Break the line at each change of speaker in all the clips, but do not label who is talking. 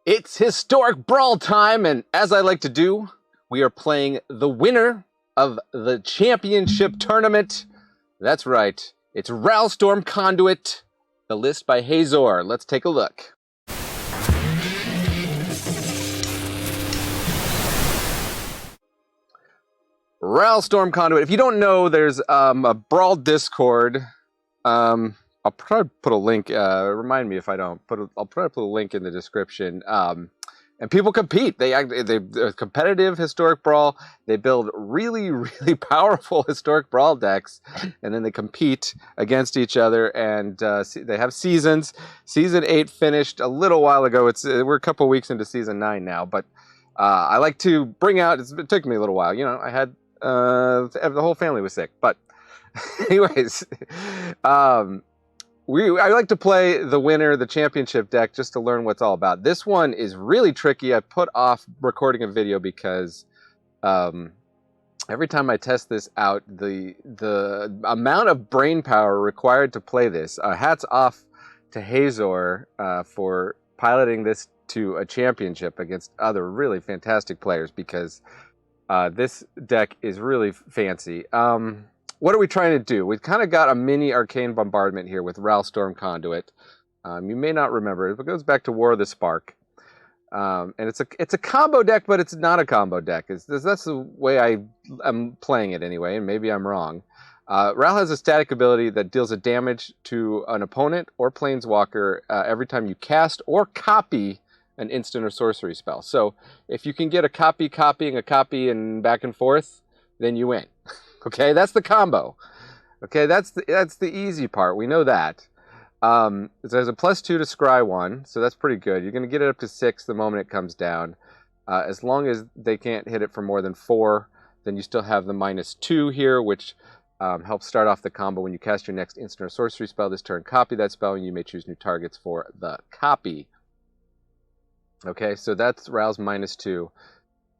It's Historic Brawl time, and as I like to do, we are playing the winner of the championship tournament. That's right, it's Ralstorm Conduit, the list by Hazor. Let's take a look. Ralstorm Conduit. If you don't know, there's a Brawl Discord. I'll probably put a link. Remind me if I don't. I'll probably put a link in the description. And people compete. They're competitive Historic Brawl. They build really, really powerful Historic Brawl decks, and then they compete against each other. And they have seasons. Season 8 finished a little while ago. We're a couple weeks into Season 9 now. But I like to bring out. It took me a little while. You know, I had the whole family was sick. But anyways. I like to play the winner, the championship deck, just to learn what's all about. This one is really tricky. I put off recording a video because every time I test this out, the amount of brain power required to play this, hats off to Hazor for piloting this to a championship against other really fantastic players, because this deck is really fancy. What are we trying to do? We've kind of got a mini Arcane Bombardment here with Ralstorm Conduit. You may not remember it, but it goes back to War of the Spark. And it's a combo deck, but it's not a combo deck. That's the way I'm playing it anyway, and maybe I'm wrong. Ral has a static ability that deals a damage to an opponent or planeswalker every time you cast or copy an instant or sorcery spell. So if you can get a copy copying a copy and back and forth, then you win. Okay, that's the combo. Okay, that's the easy part. We know that. So there's a +2 to scry 1, so that's pretty good. You're going to get it up to 6 the moment it comes down. As long as they can't hit it for more than 4, then you still have the -2 here, which helps start off the combo. When you cast your next instant or sorcery spell this turn, copy that spell, and you may choose new targets for the copy. Okay, so that's Ral's -2.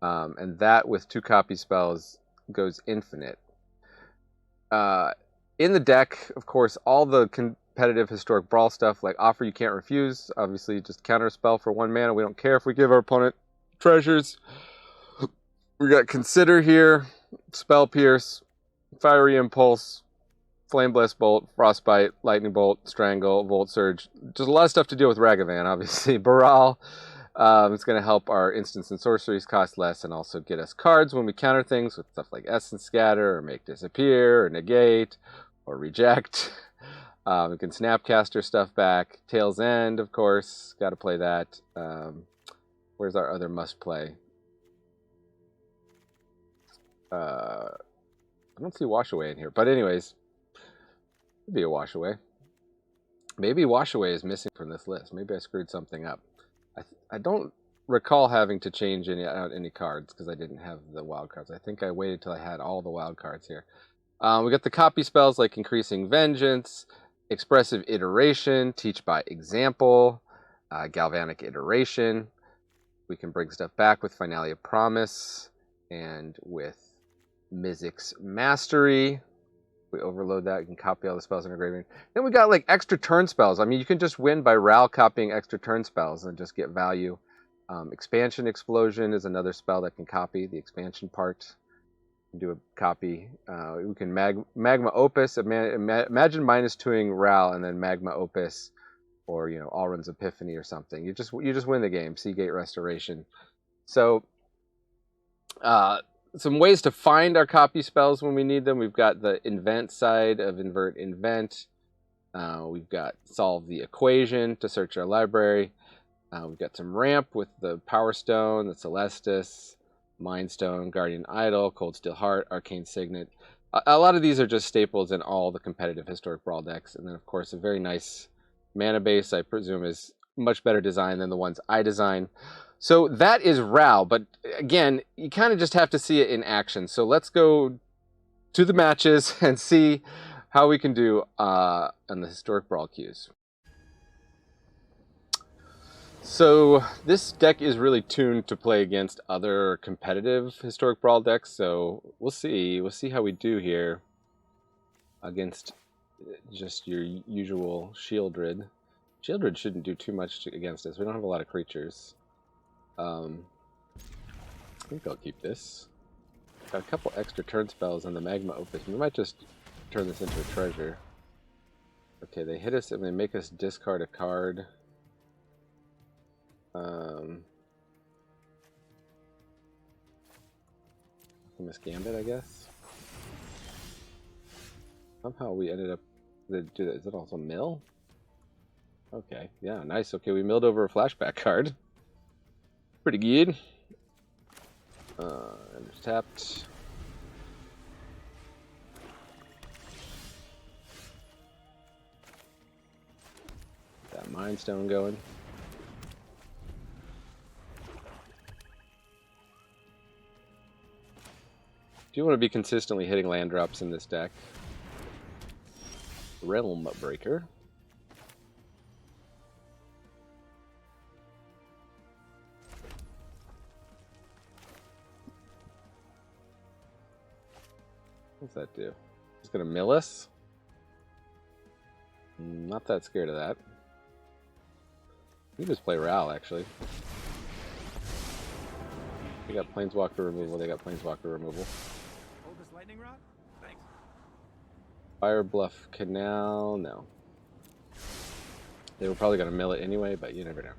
And that with 2 copy spells goes infinite. In the deck, of course, all the competitive Historic Brawl stuff, like Offer You Can't Refuse, obviously just counter a spell for 1 mana. We don't care if we give our opponent treasures. We got Consider here, Spell Pierce, Fiery Impulse, Flame Blast Bolt, Frostbite, Lightning Bolt, Strangle, Volt Surge. Just a lot of stuff to deal with Ragavan, obviously. Baral. It's going to help our instants and sorceries cost less and also get us cards when we counter things with stuff like Essence Scatter or Make Disappear or Negate or Reject. We can Snapcaster stuff back. Tail's End, of course. Got to play that. Where's our other must-play? I don't see Wash Away in here. But anyways, it'd be a Wash Away. Maybe Wash Away is missing from this list. Maybe I screwed something up. I don't recall having to change out any cards because I didn't have the wild cards. I think I waited till I had all the wild cards here. We got the copy spells like Increasing Vengeance, Expressive Iteration, Teach by Example, Galvanic Iteration. We can bring stuff back with Finale of Promise and with Mizzix's Mastery. We overload that, you can copy all the spells in our graveyard. Then we got like extra turn spells. I mean, you can just win by Ral copying extra turn spells and just get value. Expansion Explosion is another spell that can copy the expansion part. Do a copy. We can Magma Opus. Imagine -2ing Ral and then Magma Opus, or Alrund's Epiphany or something. You just win the game. Seagate Restoration. So. Some ways to find our copy spells when we need them. We've got the Invent side of Invert Invent. We've got Solve the Equation to search our library. We've got some ramp with the Power Stone, the Celestis, Mind Stone, Guardian Idol, Cold Steel Heart, Arcane Signet. A lot of these are just staples in all the competitive Historic Brawl decks. And then, of course, a very nice mana base, I presume, is much better designed than the ones I design. So that is Ral, but again, you kind of just have to see it in action. So let's go to the matches and see how we can do on the Historic Brawl queues. So this deck is really tuned to play against other competitive Historic Brawl decks, so we'll see. We'll see how we do here against just your usual Shieldred. Shieldred shouldn't do too much against us. We don't have a lot of creatures. I think I'll keep this. Got a couple extra turn spells on the Magma Opus. We might just turn this into a treasure. Okay, they hit us and they make us discard a card. Miss Gambit, I guess. Somehow we ended up. Is it also mill? Okay, yeah, nice. Okay, we milled over a flashback card. Pretty good. And tapped. That Mind Stone going. Do you want to be consistently hitting land drops in this deck? Realm Breaker. What's that do? It's gonna mill us? Not that scared of that. We just play Ral, actually. They got Planeswalker removal, they got Planeswalker removal.
Hold this lightning rod? Thanks.
Fire Bluff Canal, no. They were probably gonna mill it anyway, but you never know.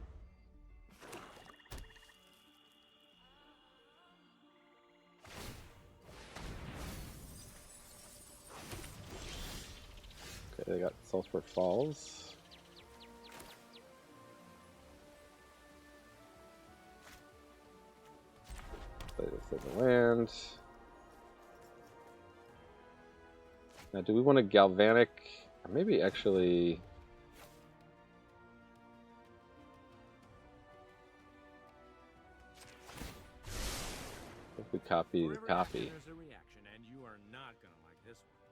Okay, they got Sulphur Falls. Play this as a land. Now, do we want a Galvanic? Or maybe actually. If we copy the copy.
There's a reaction, and you are not gonna like this one.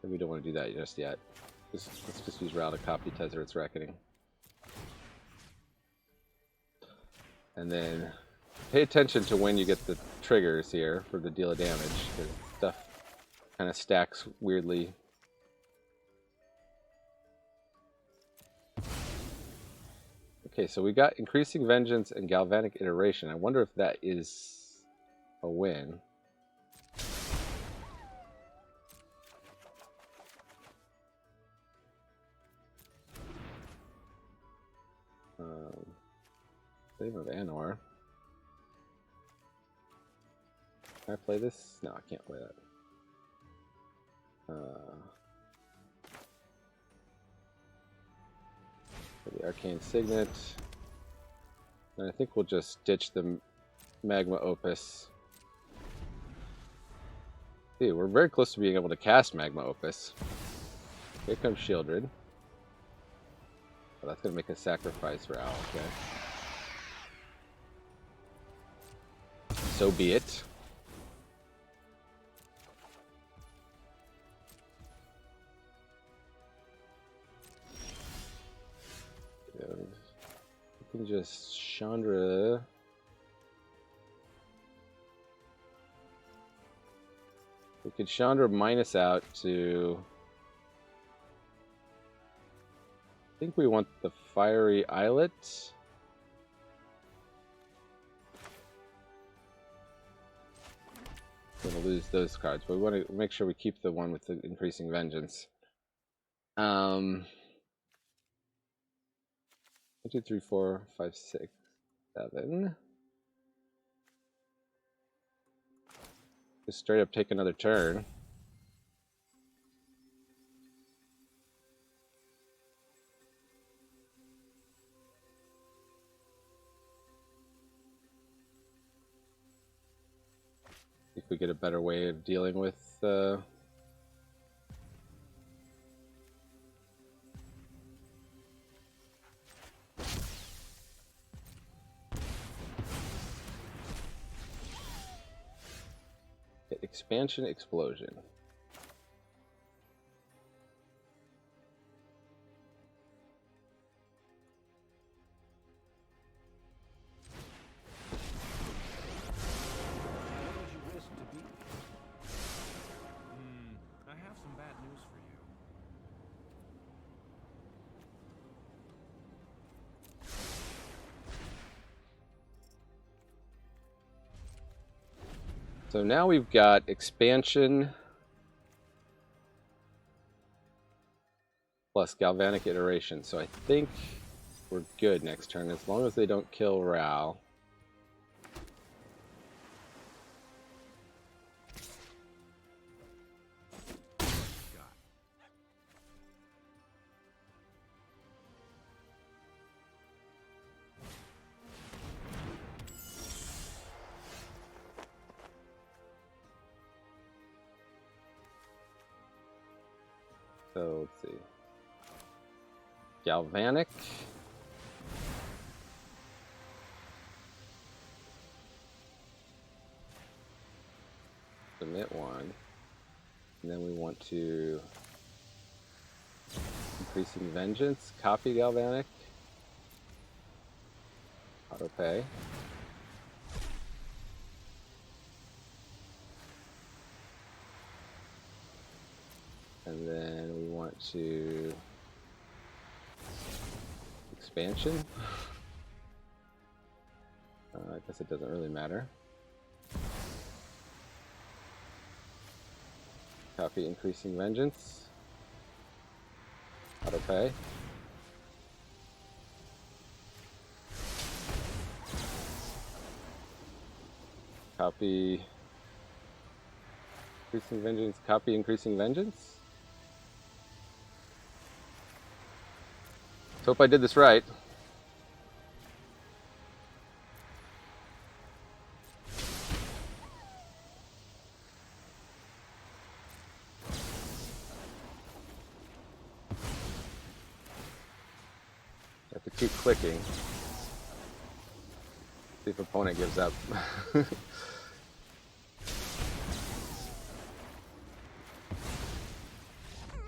Maybe we don't want to do that just yet. Let's just use Ral to copy Tezzeret's Reckoning. And then pay attention to when you get the triggers here for the deal of damage, because stuff kind of stacks weirdly. Okay, so we got Increasing Vengeance and Galvanic Iteration. I wonder if that is a win. Save of Anor. Can I play this? No, I can't play that. For the Arcane Signet. And I think we'll just ditch the Magma Opus. Hey, we're very close to being able to cast Magma Opus. Here comes Shieldred. Oh, that's going to make a sacrifice for Al, okay. So be it. We can just Chandra. We could Chandra minus out to. I think we want the Fiery Islet. We're going to lose those cards, but we want to make sure we keep the one with the Increasing Vengeance. 1, 2, 3, 4, 5, 6, 7. Just straight up take another turn. If we get a better way of dealing with Expansion Explosion.
I have some bad news for you.
So now we've got expansion plus galvanic iteration. So I think we're good next turn as long as they don't kill Ral. So let's see. Galvanic. Submit one. And then we want to increasing vengeance, copy galvanic, auto pay. And then we want to expansion. I guess it doesn't really matter. Copy increasing vengeance. Auto pay. Copy increasing vengeance. Copy increasing vengeance. Hope I did this right. Have to keep clicking. See if opponent gives up.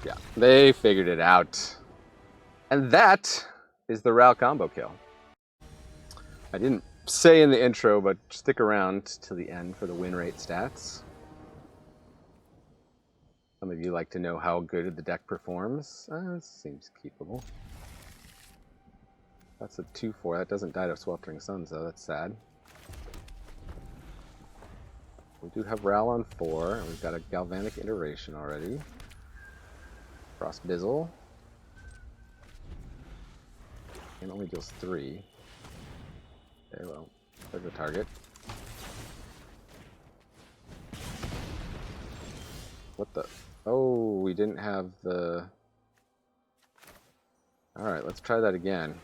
Yeah, they figured it out. And that is the Ral combo kill. I didn't say in the intro, but stick around to the end for the win rate stats. Some of you like to know how good the deck performs. It seems keepable. That's a 2-4. That doesn't die to Sweltering Suns, though. That's sad. We do have Ral on 4, and we've got a Galvanic iteration already. Frost Bizzle. It only deals 3. Okay, well, there's the target. What the? Oh, we didn't have the... Alright, let's try that again.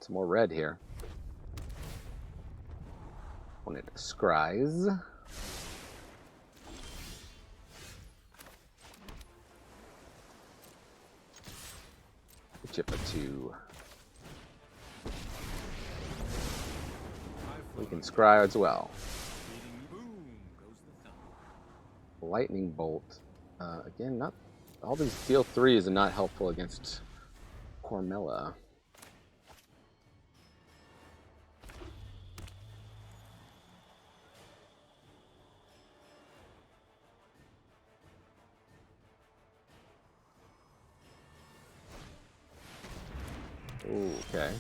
Some more red here. When it scries. Chip a 2. We can scry as well. Lightning bolt. Again, not all these deal 3s are not helpful against Cormella. Ooh, okay.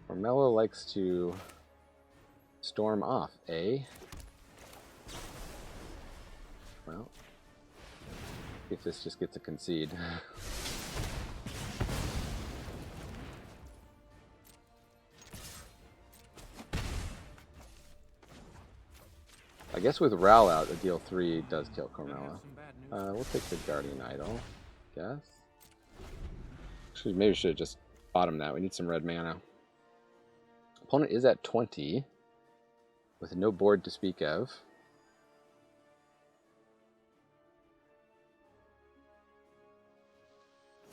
Cormella likes to storm off, eh? Well, if this just gets a concede. I guess with Ral out, a deal 3 does kill Cormella. We'll take the Guardian Idol, guess. Actually, maybe we should have just bottomed that. We need some red mana. Opponent is at 20, with no board to speak of.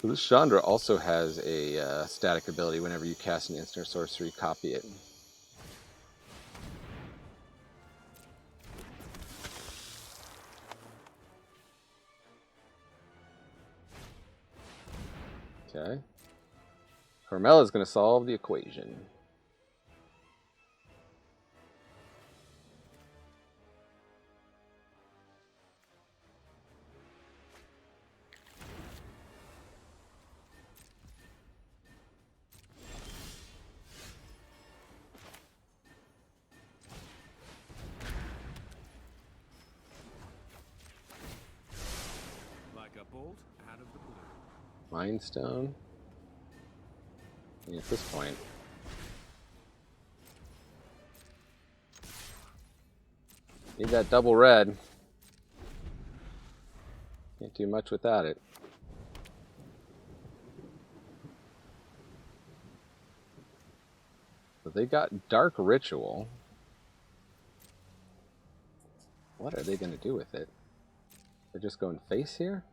So this Chandra also has a static ability. Whenever you cast an instant or sorcery, copy it. Okay. Carmella is going to solve the equation. Mind Stone. I mean, at this point. Need that double red. Can't do much without it. So they got Dark Ritual. What are they going to do with it? They're just going face here?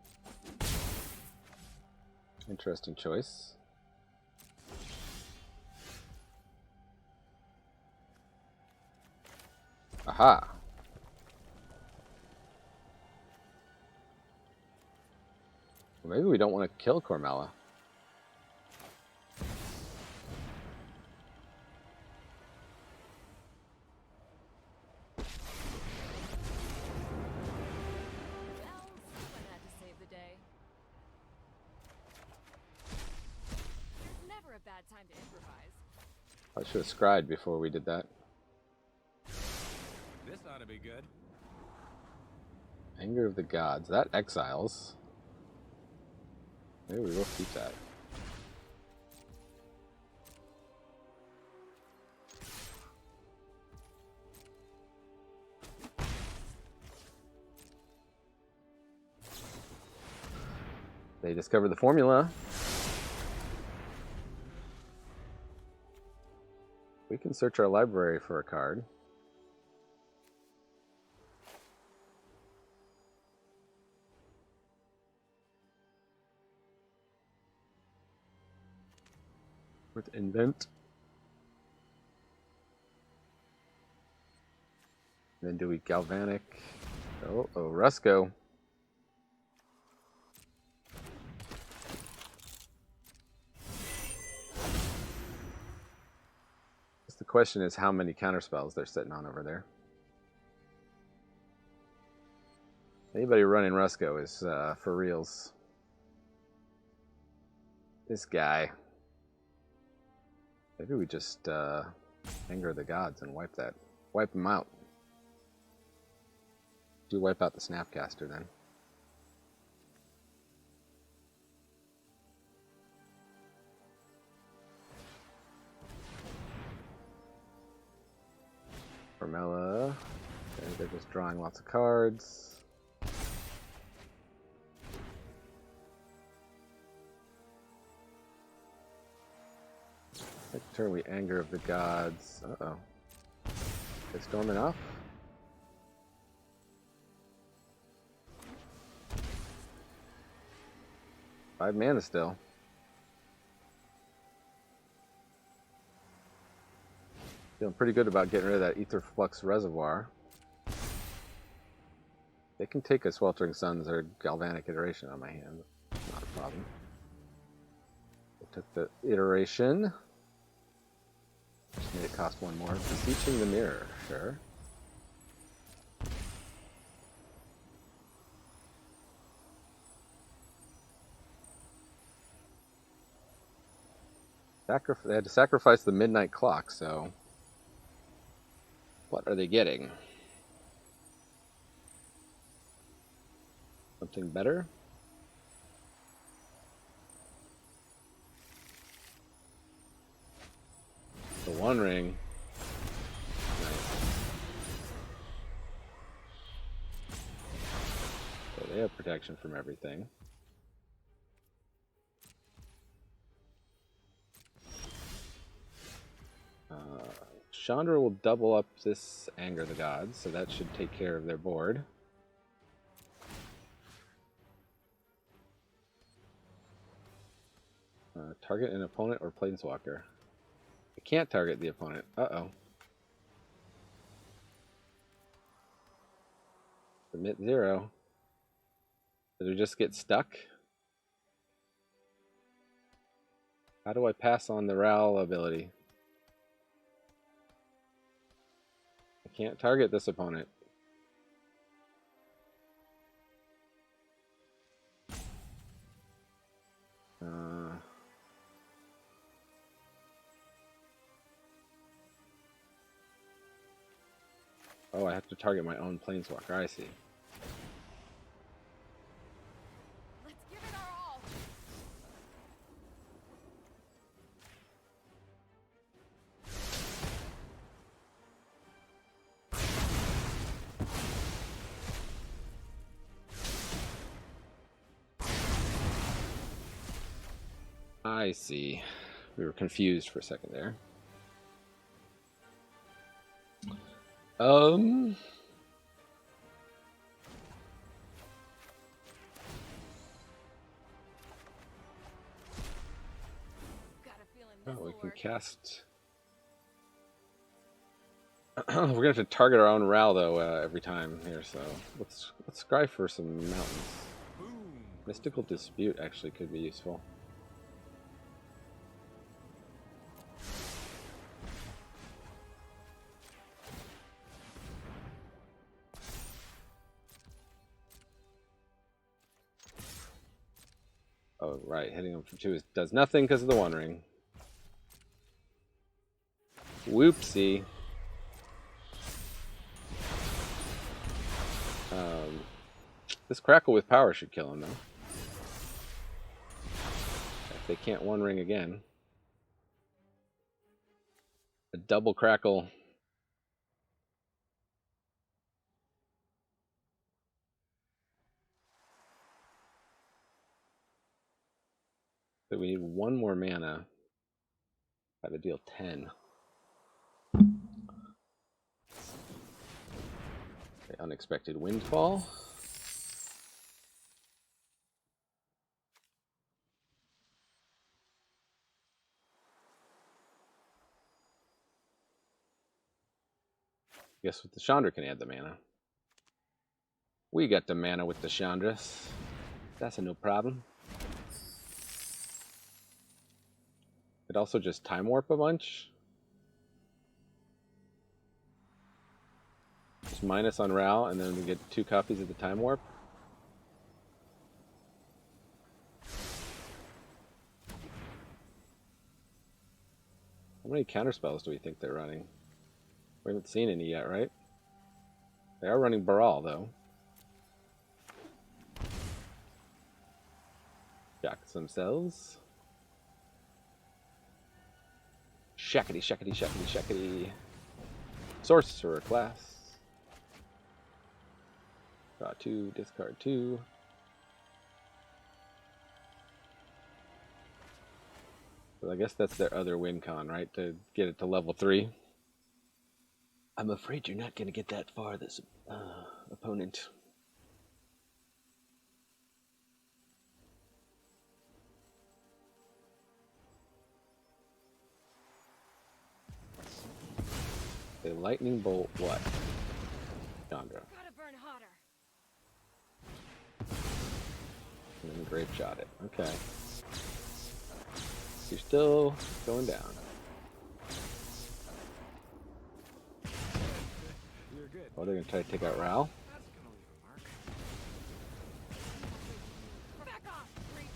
Interesting choice. Aha! Maybe we don't want to kill Cormella. I should have scried before we did that.
This ought to be good.
Anger of the Gods. That exiles. Maybe we will keep that. They discovered the formula. We can search our library for a card. With invent. Then do we galvanic? Oh, Rusco. The question is how many counterspells they're sitting on over there. Anybody running Rusco is for reals. This guy. Maybe we just anger the gods and wipe them out. Do wipe out the Snapcaster then. Cormella. Okay, they're just drawing lots of cards. Next turn we anger of the gods. Uh-oh. They storming off? Five mana still. Feeling pretty good about getting rid of that Ether Flux Reservoir. They can take a Sweltering Suns or Galvanic Iteration on my hand. Not a problem. They took the Iteration. Just made it cost one more. Beseeching the Mirror, sure. They had to sacrifice the Midnight Clock, so... What are they getting? Something better? The One Ring. Nice. So they have protection from everything. Chandra will double up this Anger the Gods, so that should take care of their board. Target an opponent or Planeswalker. I can't target the opponent. Uh-oh. Submit 0. Did we just get stuck? How do I pass on the Ral ability? I can't target this opponent. Oh, I have to target my own Planeswalker. I see.
Let's give it our all.
I see. We were confused for a second there. Oh, we can cast. We're gonna have to target our own Ral though every time here, so let's scry for some mountains. Mystical Dispute actually could be useful. Oh right, hitting him for 2 does nothing because of the One Ring. Whoopsie. This Crackle with power should kill him, though. If they can't One Ring again. A double Crackle. So we need 1 more mana. Got to deal 10. Okay, unexpected Windfall. Guess with the Chandra can add the mana. We got the mana with the Chandras. That's a no problem. It also just Time Warp a bunch. Just minus on Ral, and then we get 2 copies of the Time Warp. How many counterspells do we think they're running? We haven't seen any yet, right? They are running Brawl, though. Jacks themselves. Shackety, shackety, shackety, shackety. Sorcerer class. Draw 2, discard 2. So I guess that's their other win con, right? To get it to level 3. I'm afraid you're not going to get that far, this opponent. A lightning bolt what? Chandra.
Gotta burn hotter.
And then grape shot it. Okay. You're still going down.
You're good.
Oh, they're going to try to take out Ral.
That's gonna leave a mark.
Back off, freak.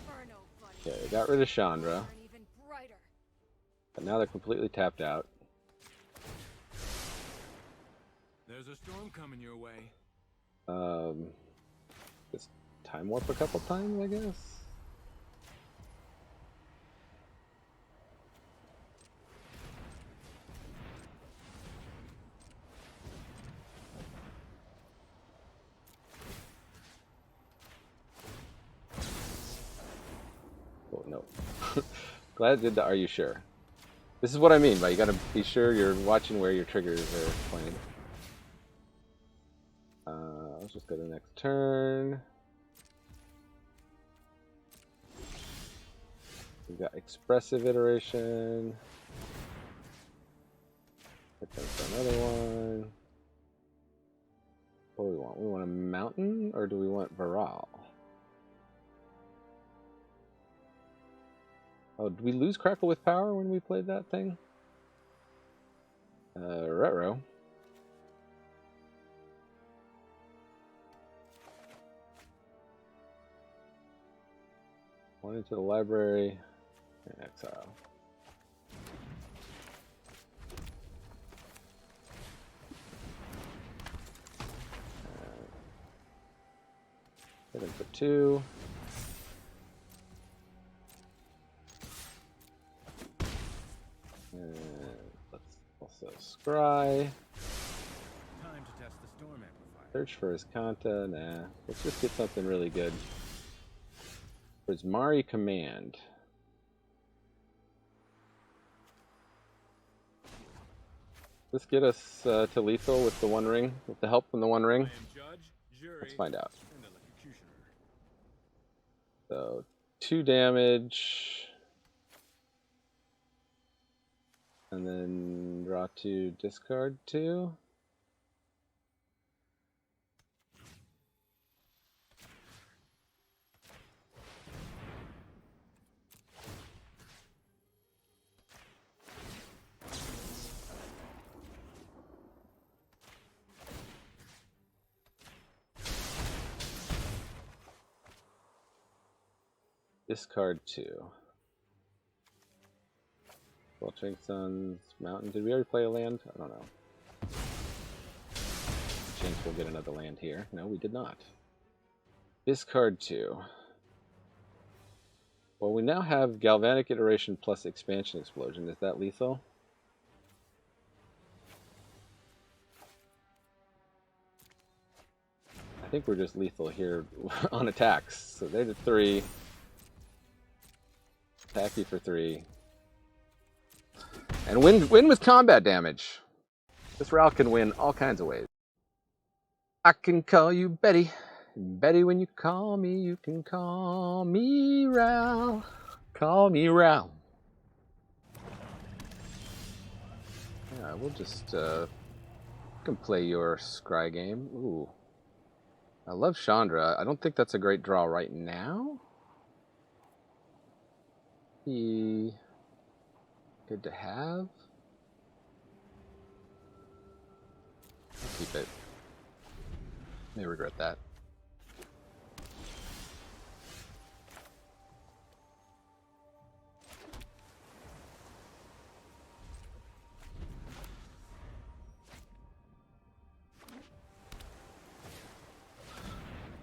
Inferno, buddy.
Okay, they got rid of Chandra.
Burn even brighter.
But now they're completely tapped out.
There's a storm coming your way.
Just Time Warp a couple times, I guess. Oh, no. Glad I did the are you sure? This is what I mean by you gotta be sure you're watching where your triggers are playing. Let's just go to the next turn. We've got Expressive Iteration. Hit them for another one. What do we want? We want a mountain or do we want Varal? Oh, did we lose Crackle with Power when we played that thing? Retro. One into the library and exile. Hit him for 2. And let's also scry.
Time to test the storm amplifier.
Search for his Kanta. Nah, let's just get something really good. Prismari Command. Let's get us to lethal with the One Ring, with the help from the One
I
Ring.
am judge, jury,
Let's find out.
and electrocutioner.
So 2 damage, and then draw 2, discard 2. Discard 2. Weltering Suns, Mountain. Did we already play a land? I don't know. Chance we'll get another land here. No, we did not. Discard 2. Well, we now have Galvanic Iteration plus Expansion Explosion. Is that lethal? I think we're just lethal here on attacks. So they did 3. Attack you for 3. And win with combat damage. This Ral can win all kinds of ways. I can call you Betty. And Betty, when you call me, you can call me Ral. Call me Ral. Yeah, we'll just can play your scry game. Ooh. I love Chandra. I don't think that's a great draw right now. Be good to have. I'll keep it. May regret that.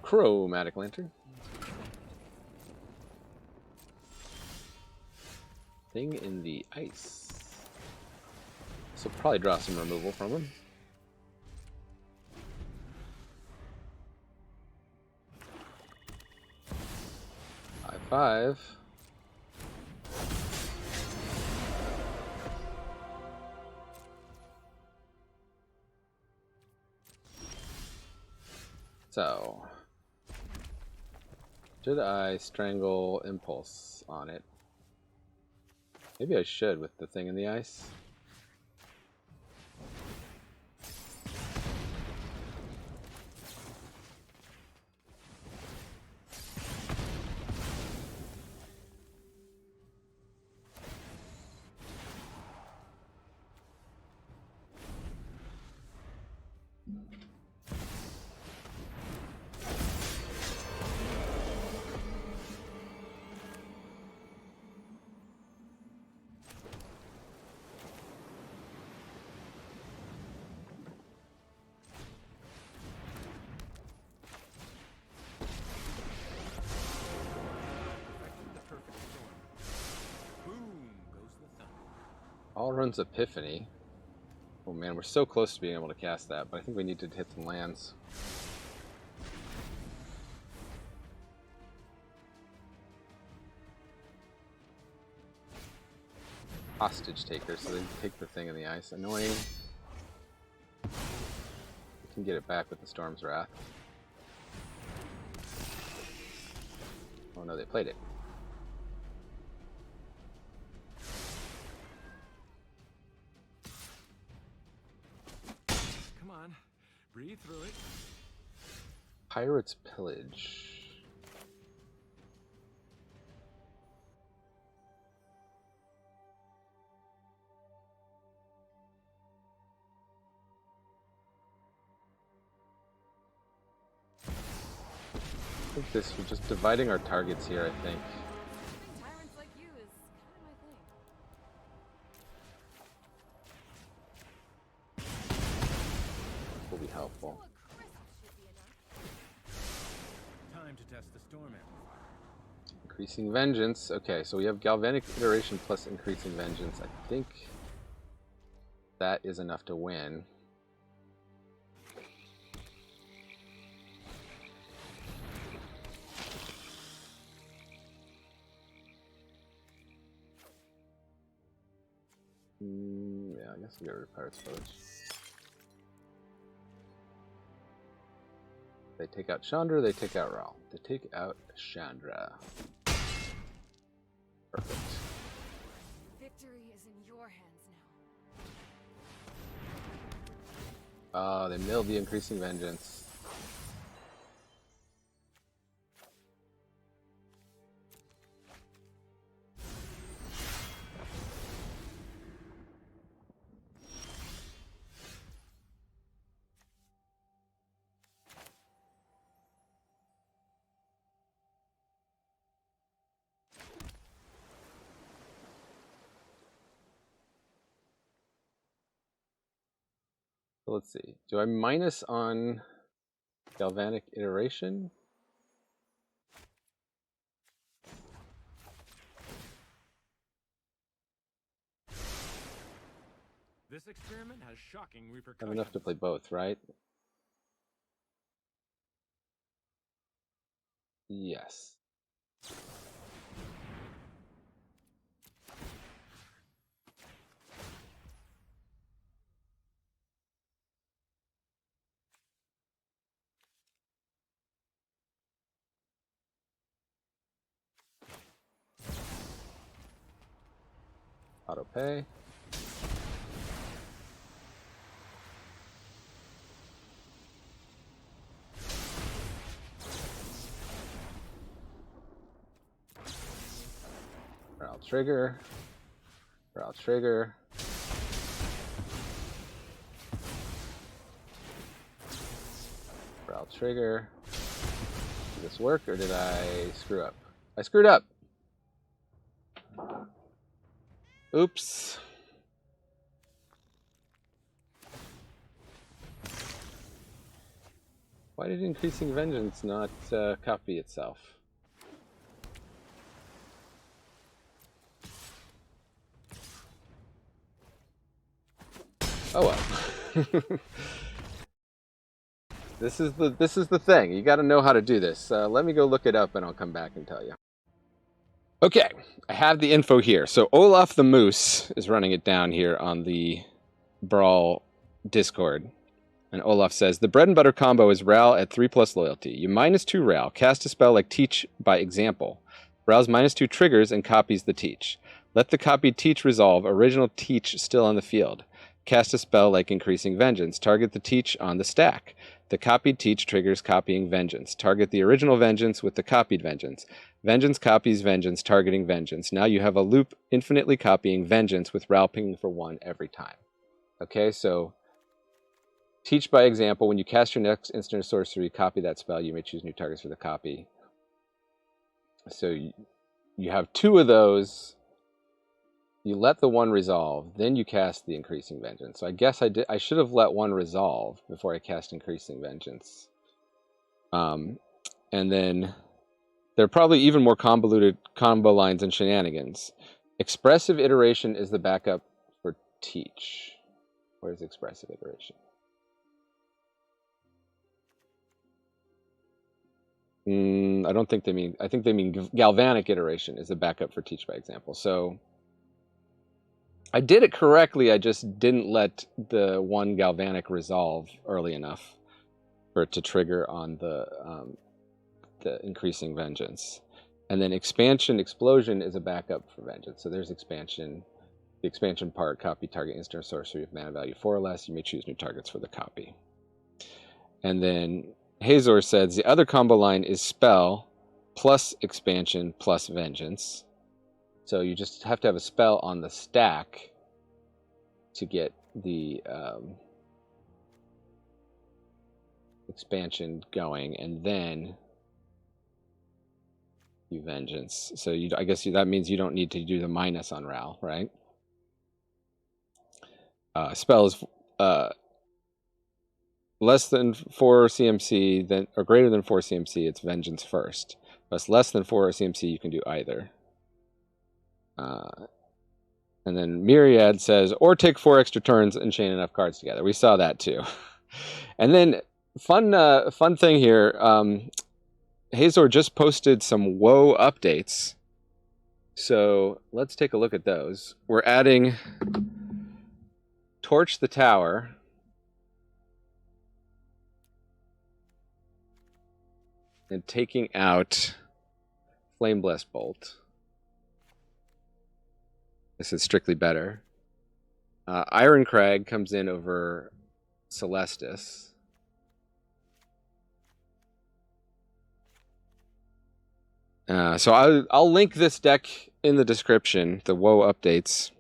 Chromatic Lantern. Thing in the ice. So probably draw some removal from him. Five. So, should I strangle Impulse on it? Maybe I should with the thing in the ice. All runs Epiphany. Oh man, we're so close to being able to cast that, but I think we need to hit some lands. Hostage taker, so they take the thing in the ice. Annoying. We can get it back with the Storm's Wrath. Oh no, they played it.
Breathe through it.
Pirate's Pillage. I think this, we're just dividing our targets here, I think.
Tyrants like you is kind of my thing.
Will be helpful.
Still a crisp should be enough.
Time to test the storm amplifier.
Increasing Vengeance. Okay, so we have Galvanic Iteration plus Increasing Vengeance. I think that is enough to win. Yeah, I guess we'll get rid of Pirate's Village. They take out Chandra, they take out Raul. They take out Chandra. Perfect.
Victory is in your hands now.
Oh, they milled the Increasing Vengeance. So let's see. Do I minus on Galvanic Iteration?
This experiment has shocking
I
repercussions.
have enough to play both, right? Yes. Auto pay. I'll trigger. I'll trigger. I'll trigger. Did this work or did I screw up? I screwed up. Oops. Why did Increasing Vengeance not copy itself? Oh well. This is the thing. You got to know how to do this. Let me go look it up and I'll come back and tell you. Okay, I have the info here. So Olaf the Moose is running it down here on the Brawl Discord. And Olaf says, the bread and butter combo is Ral at 3+ loyalty. You -2 Ral, cast a spell like Teach by example. Ral's -2 triggers and copies the Teach. Let the copied Teach resolve, original Teach still on the field. Cast a spell like Increasing Vengeance. Target the Teach on the stack. The copied Teach triggers copying Vengeance. Target the original Vengeance with the copied Vengeance. Vengeance copies Vengeance, targeting Vengeance. Now you have a loop infinitely copying Vengeance with Ral pinging for 1 every time. Okay, so Teach by example. When you cast your next instant or sorcery, copy that spell. You may choose new targets for the copy. So you have 2 of those. You let the 1 resolve, then you cast the Increasing Vengeance. So I guess I should have let 1 resolve before I cast Increasing Vengeance. And then there are probably even more convoluted combo lines and shenanigans. Expressive Iteration is the backup for Teach. Where's Expressive Iteration? I don't think they mean. I think they mean Galvanic Iteration is the backup for Teach by example. So I did it correctly. I just didn't let the 1 Galvanic resolve early enough for it to trigger on the Increasing Vengeance. And then Expansion Explosion is a backup for Vengeance. So there's Expansion. The expansion part, copy target instant or sorcery of mana value 4 or less. You may choose new targets for the copy. And then Hazor says the other combo line is spell plus expansion plus vengeance. So you just have to have a spell on the stack to get the expansion going, and then you vengeance. So I guess that means you don't need to do the minus on Ral, right? Spell is less than 4 CMC, or greater than 4 CMC, it's vengeance first. If it's less than 4 CMC, you can do either. And then Myriad says, or take 4 extra turns and chain enough cards together. We saw that too. And then fun thing here, Hazor just posted some WoW updates. So let's take a look at those. We're adding torch the tower. And taking out Flame Blessed Bolt. This is strictly better. Iron Crag comes in over Celestis. So I'll link this deck in the description, the WoW updates.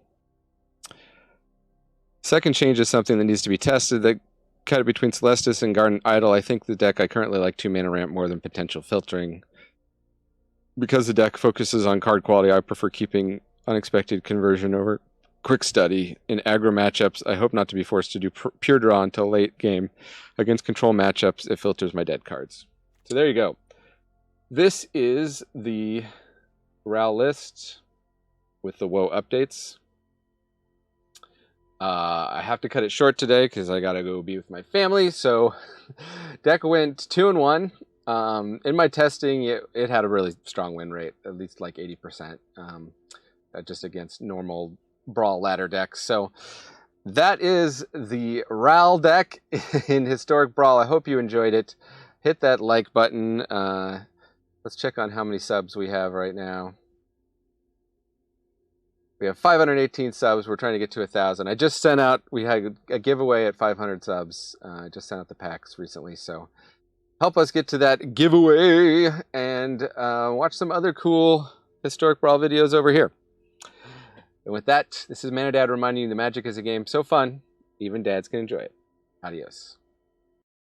Second change is something that needs to be tested. That cut it between Celestis and Garden Idol. I think the deck I currently like 2 mana ramp more than potential filtering. Because the deck focuses on card quality, I prefer keeping Unexpected Conversion over Quick Study. In aggro matchups, I hope not to be forced to do pure draw until late game. Against control matchups, it filters my dead cards. So there you go. This is the RAL list with the WoW updates. I have to cut it short today because I gotta go be with my family. So deck went 2-1. In my testing, it had a really strong win rate, at least like 80%, just against normal Brawl ladder decks. So that is the RAL deck in Historic Brawl. I hope you enjoyed it. Hit that like button. Let's check on how many subs we have right now. We have 518 subs. We're trying to get to 1,000. I just sent out, we had a giveaway at 500 subs. I just sent out the packs recently. So help us get to that giveaway and watch some other cool Historic Brawl videos over here. And with that, this is Manodad reminding you the Magic is a game so fun, even dads can enjoy it. Adios.